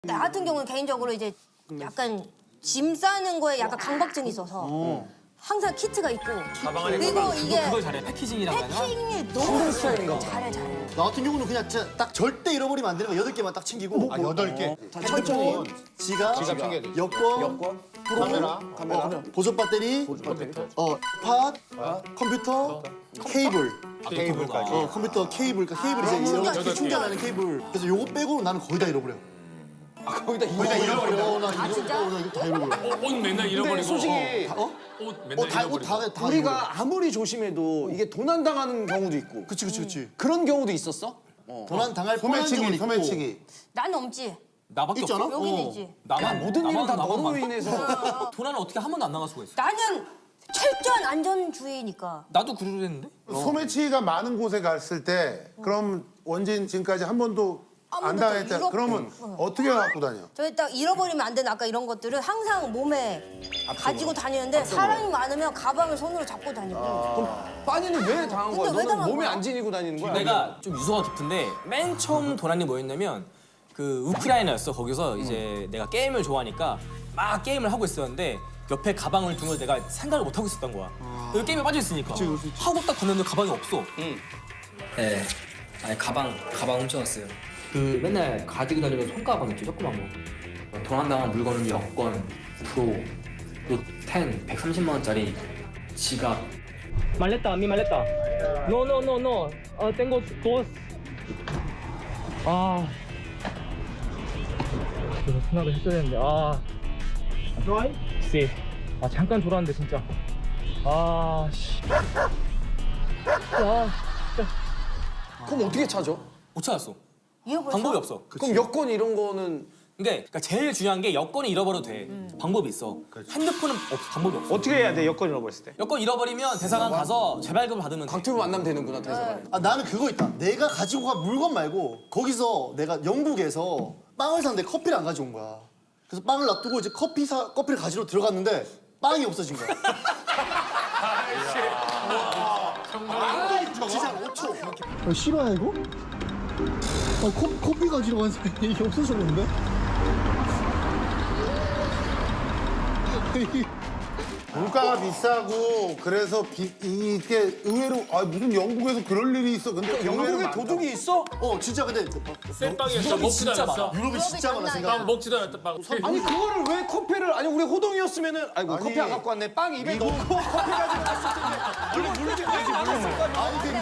나 같은 경우는 개인적으로 이제 약간 짐 싸는 거에 약간 강박증이 있어서 항상 키트가 있고 그리고 이게 그걸 잘해. 패키징이랑 패킹이 너무 잘해. 나 같은 경우는 그냥 진짜 딱 절대 잃어버리면 안 되는 거 8개만 딱 챙기고. 아, 8개. 핸드폰, 지갑, 여권, 카메라, 보조 배터리, 팟, 컴퓨터, 케이블. 케이블까지. 컴퓨터 케이블, 케이블 이제 여러 가지 충전하는 케이블. 그래서 요거 빼고 나는 거의 다 잃어버려. 거기다 잃어버려. 나 이거 다 잃어버려. 옷 맨날 잃어버리고. 솔직히 옷 맨날 잃어버리고. 우리가 아무리 조심해도 이게 도난 당하는 경우도 있고. 그치. 그런 경우도 있었어? 도난 당할 뻔한 적은 있고. 소매치기. 난 없지. 나밖에 있잖아? 없어. 여기는 있지. 나만 모든 일은 다 나만 너로 많아. 인해서. 도난은 어떻게 한 번도 안 나갈 수가 있어? 나는 철저한 안전주의니까. 나도 그러랬는데. 소매치기가 많은 곳에 갔을 때 그럼 원진 지금까지 한 번도 한 안 번도 당했다. 잃어- 그러면 어떻게 갖고 다녀? 저희 딱 잃어버리면 안 되는 아까 이런 것들을 항상 몸에 가지고 다니는데 사람이 많으면 가방을 손으로 잡고 다니고. 빠니는 왜 당한 거야? 근데 왜 너는 당한 몸에 거야? 안 지니고 다니는 거야? 내가 좀 유서가 깊은데 맨 처음 도난이 뭐였냐면 그 우크라이나였어. 거기서 이제 내가 게임을 좋아하니까 막 게임을 하고 있었는데 옆에 가방을 둔 걸 내가 생각을 못 하고 있었던 거야. 여기 게임에 빠져 있으니까. 하고 딱 봤는데 가방이 없어. 네. 아니 가방 훔쳐왔어요. 그 맨날 가지고 다니는 손가방 있죠, 조그만 거. 도난당한 물건은 여권, 프로, 노10, 130만 원짜리 지갑. Maleta, mi maleta. No, no, no, no. Tengo dos. 아. 그래서 생각을 했어야 되는데. 아. No hay? Sí. 아, 잠깐 졸았는데 진짜. 아, 씨. 아, 진짜. 그럼 어떻게 찾아? 못 찾았어. 잃어버렸어? 방법이 없어. 그럼 여권 이런 거는 그러니까 제일 중요한 게 여권이 잃어버려도 돼. 방법이 있어. 핸드폰은 방법이 없어. 어떻게 해야 돼? 여권 잃어버렸을 때? 여권 잃어버리면 대사관 가서 재발급 받으면 돼. 강투부 만나면 되는구나, 대사관에. 아, 나는 그거 있다. 내가 가지고 간 물건 말고 거기서 내가 영국에서 빵을 샀는데 커피를 안 가져온 거야. 그래서 빵을 놔두고 이제 커피를 가지러 들어갔는데 빵이 없어진 거야. 진짜 5초. 싫어요 이거? 커피 가지러 간 사람이 이게 없어졌는데? 물가가 비싸고 그래서 이게 의외로 무슨 영국에서 그럴 일이 있어. 근데 의외로 영국에 많다. 도둑이 있어? 진짜 근데 유럽이 셀빵이었어. 먹지도 진짜 않았어. 많아. 유럽이 진짜 많아 장난 생각. 빵 먹지도 않았다. 빵. 아니 그거를 왜 커피를 아니 우리 호동이었으면은 아이고 아니, 커피 안 갖고 왔네 빵 입에 넣고 커피 가지고 갔을 텐데 이걸 물리지 왜 나눴을 거 아니야? 아니 근데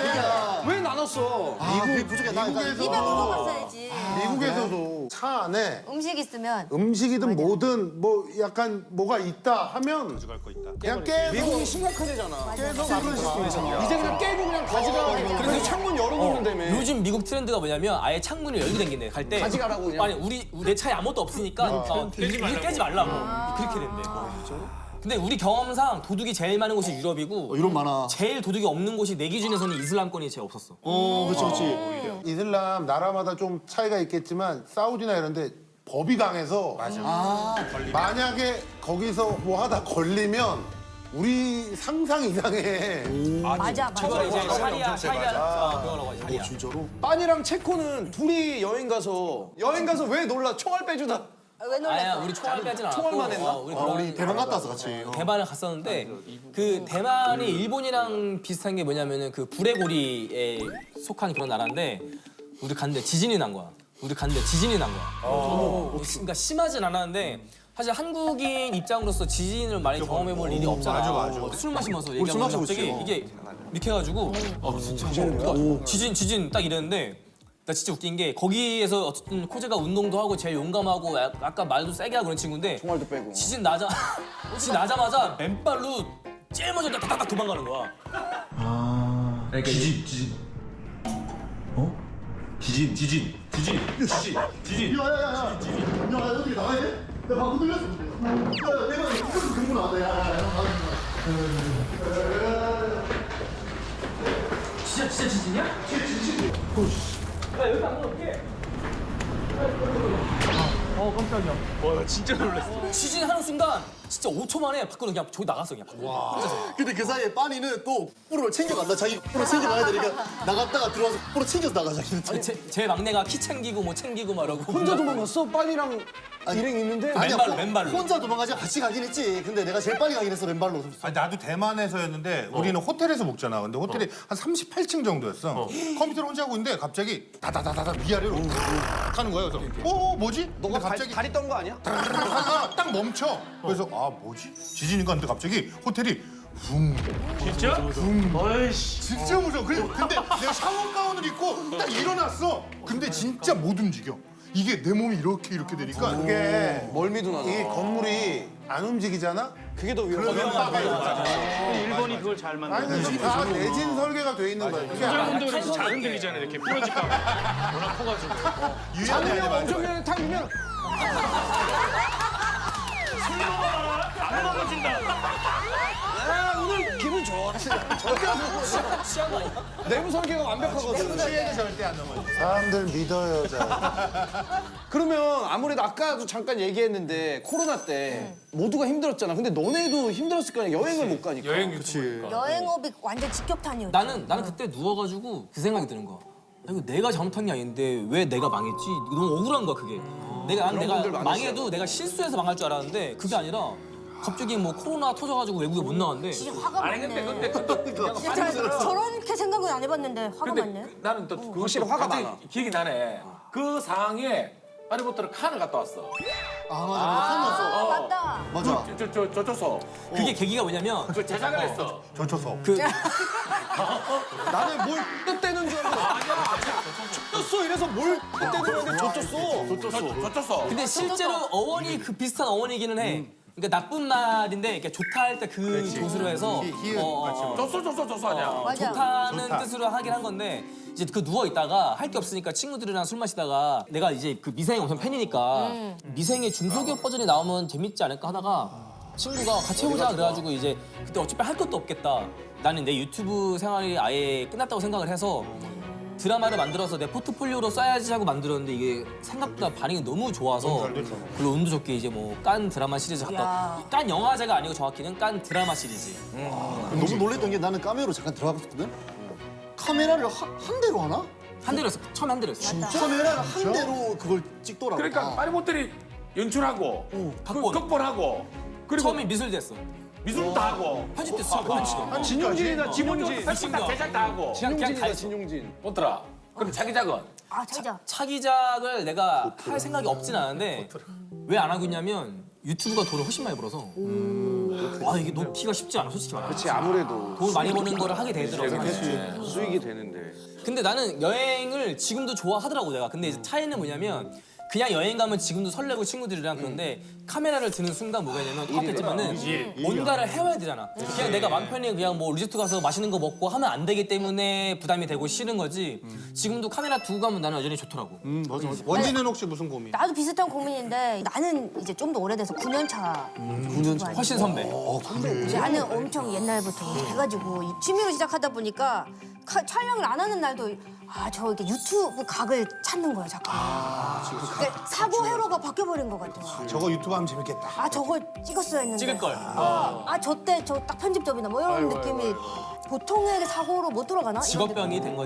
왜 나눴어? 그게 부족해. 나 입에 먹어봤어야지. 미국에서도 차 안에 음식 있으면 음식이든 뭐든 뭐 약간 뭐가 있다 하면 그냥 깨서 미국이 심각하대잖아. 깨서 가는 시스템이잖아. 이제 그냥 깨고 그냥 가져가. 그래서 창문 열어놓는다며. 요즘 미국 트렌드가 뭐냐면 아예 창문을 열게 댕긴대. 갈 때 가져가라고 그냥. 아니 내 차에 아무것도 없으니까 깨지 말라고. 그렇게 된대. 근데 우리 경험상 도둑이 제일 많은 곳이 유럽이고 유럽 많아. 제일 도둑이 없는 곳이 내 기준에서는 이슬람권이 제일 없었어. 그렇지. 이슬람 나라마다 좀 차이가 있겠지만 사우디나 이런데 법이 강해서 만약에 거기서 뭐 하다 걸리면 우리 상상 이상의 맞아. 그거 이제 샤리아 그거라고 하지. 샤리아. 진짜로? 빤이랑 체코는 둘이 여행 가서 왜 놀라 총알 빼주다. 왜 아야 놀랬어? 우리 총알 빼진 않았고 총알만 했나? 우리 대만 갔다 왔어 같이. 대만을 갔었는데 그 대만이 일본이랑 비슷한 게 뭐냐면은 그 불레고리에 속한 그런 나라인데 우리 갔는데 지진이 난 거야. 그러니까 심하진 않았는데 사실 한국인 입장으로서 지진을 많이 경험해볼 일이 없잖아. 맞아. 술 마시면서 얘기하면 마시고 갑자기 있지. 이게 이렇게 해가지고 진짜 지진 딱 이랬는데 나 진짜 웃긴 게 거기에서 어쨌든 코제가 운동도 하고 제일 용감하고 약간 말도 세게 하고 그런 친구인데 총알도 빼고. 지진 나자마자 맨발로 제일 먼저 딱딱딱 도망가는 거야. 야야야야. 야 어떻게 나가야 돼? 나 방금 들렸어. 야 내가 이거 경고 나왔다. 야야야. 진짜 지진이야? 야, 여기 안 어떡해? 깜짝이야. 지진하는 순간 진짜 5초 만에 밖으로 그냥 저기 나갔어 그냥 밖으로. 혼자서. 근데 그 사이에 빠니는 또 프로를 챙겨간다. 자기 프로 챙겨가야 되니까 나갔다가 들어와서 프로 챙겨서 나가 자기는. 제 막내가 키 챙기고 뭐 챙기고 말하고. 혼자 도망갔어? 빠니랑 일행 있는데? 맨발로. 혼자 도망가지 같이 가긴 했지. 근데 내가 제일 빨리 가긴 했어 맨발로. 아니, 나도 대만에서였는데 우리는 호텔에서 먹잖아. 근데 호텔이 한 38층 정도였어. 컴퓨터를 혼자 하고 있는데 갑자기 다다다다다 위아래로 탁 하는 거야. 그래서 뭐지? 너가 근데 갑자기 다리 떤 거 아니야? 하다가 딱 멈춰. 그래서 뭐지? 지진인가 하는데 갑자기 호텔이 붕. 진짜? 진짜 무서워. 근데 내가 샤워 가운을 입고 딱 일어났어. 근데 진짜 못 움직여. 이게 내 몸이 이렇게 되니까 그게 멀미도 나잖아. 이 건물이 안 움직이잖아? 그게 더 그러면 위험하다. 일본이 그걸 잘 아니 근데 다 내진 설계가 돼 있는 거야. 그게 운전도 그래서 잘 흔들리잖아요. 이렇게 부러질까 봐. 워낙 커가지고. 유연해 아니야 맞아. 엄청 그냥 타면 안 넘어진다. 오늘 기분 좋아. 내부 설계가 완벽하거든. 취해도 절대 안 넘어져. 사람들 믿어요, 자. 그러면 아무래도 아까도 잠깐 얘기했는데 코로나 때 모두가 힘들었잖아. 근데 너네도 힘들었을 거 아니야. 여행을 못 가니까. 여행 유튜브. 여행업이 완전 직격탄이었죠. 나는 그때 누워가지고 그 생각이 드는 거야. 아, 이거 내가 잘못한 게 아닌데 왜 내가 망했지? 너무 억울한 거야 그게. 내가 분들 많으시죠. 망해도 내가 실수해서 망할 줄 알았는데 그게 아니라 갑자기 뭐 코로나 터져가지고 외국에 못 나왔는데. 진짜 화가 많네. 근데 진짜 저렇게 생각은 안 해봤는데 화가 많네. 나는 또 그거 확실히 화가 갑자기 많아. 기억이 나네. 그 상황에 하리포터를 칸을 갔다 왔어. 아 맞아. 맞다. 맞아. 저쪽서 그게 계기가 뭐냐면 그 제작을 했어. 젖혀서. 나는 뭘 뜻대는 줄 알았는데. 젖혔어 이래서 뭘 뜻대는 줬었어. 저쪽서. 근데 실제로 어원이 그 비슷한 어원이기는 해. 그러니까 나쁜 말인데 이렇게 좋다 할 때 그 조수로 해서 줬어 아니야. 맞아. 좋다는 좋다. 뜻으로 하긴 한 건데 이제 그 누워 있다가 할 게 없으니까 친구들이랑 술 마시다가 내가 이제 그 미생 엄청 팬이니까 미생의 중소기업 버전이 나오면 재밌지 않을까 하다가 친구가 같이 해보자 그래가지고 이제 그때 어차피 할 것도 없겠다. 나는 내 유튜브 생활이 아예 끝났다고 생각을 해서 드라마를 만들어서 내 포트폴리오로 써야지 하고 만들었는데 이게 생각보다 반응이 너무 좋아서 그걸로 운도 좋게 이제 뭐 깐 드라마 시리즈 갔다 깐 영화제가 아니고 정확히는 깐 드라마 시리즈. 너무 놀랬던 게 나는 카메라로 잠깐 들어갔거든. 카메라를 한 대로 하나? 한 대로 했어. 처음에 한 대로 했어. 카메라를 한 대로 그걸 찍더라고. 그러니까 하리포터리 연출하고 각본. 극본하고 그리고 처음에 미술도 했어. 미술도 하고 편집됐어. 처음에 편집도. 진용진이다 진용진. 편집 다 제작 다 하고. 진용진이다 진용진. 보더라. 그럼 자기작은 아 자기자. 차기작을 내가 할 생각이 없진 않은데 왜 안 하고 있냐면 유튜브가 돈을 훨씬 많이 벌어서 아 이게 놓기가 쉽지 않아 솔직히 말하면. 그렇지 아무래도 돈 많이 버는 거를 하게 되더라고. 수익이 되는데. 근데 나는 여행을 지금도 좋아하더라고 내가. 근데 이제 차이는 뭐냐면 그냥 여행 가면 지금도 설레고 친구들이랑 그런데 카메라를 드는 순간 뭐가 있냐면 똑같지만은 뭔가를 해와야 되잖아. 그냥 내가 맘 편히 그냥 뭐 리조트 가서 맛있는 거 먹고 하면 안 되기 때문에 부담이 되고 싫은 거지. 지금도 카메라 두고 가면 나는 여전히 좋더라고. 맞아 맞아. 원진은 혹시 무슨 고민? 나도 비슷한 고민인데 나는 이제 좀 더 오래돼서 9년 차. 9년 차. 훨씬 선배. 나는 엄청 옛날부터 이제 해가지고 이 취미로 시작하다 보니까 촬영을 안 하는 날도 저 이렇게 유튜브 각을 찾는 거야 자꾸. 그러니까 사고 회로가 바뀌어버린 것 같아. 저거 유튜브 하면 재밌겠다. 저걸 찍었어야 했는데. 찍을 걸. 저때 저 딱 편집점이나 뭐 이런 느낌이 보통의 사고로 못 들어가나? 이런 직업병이 된 거지.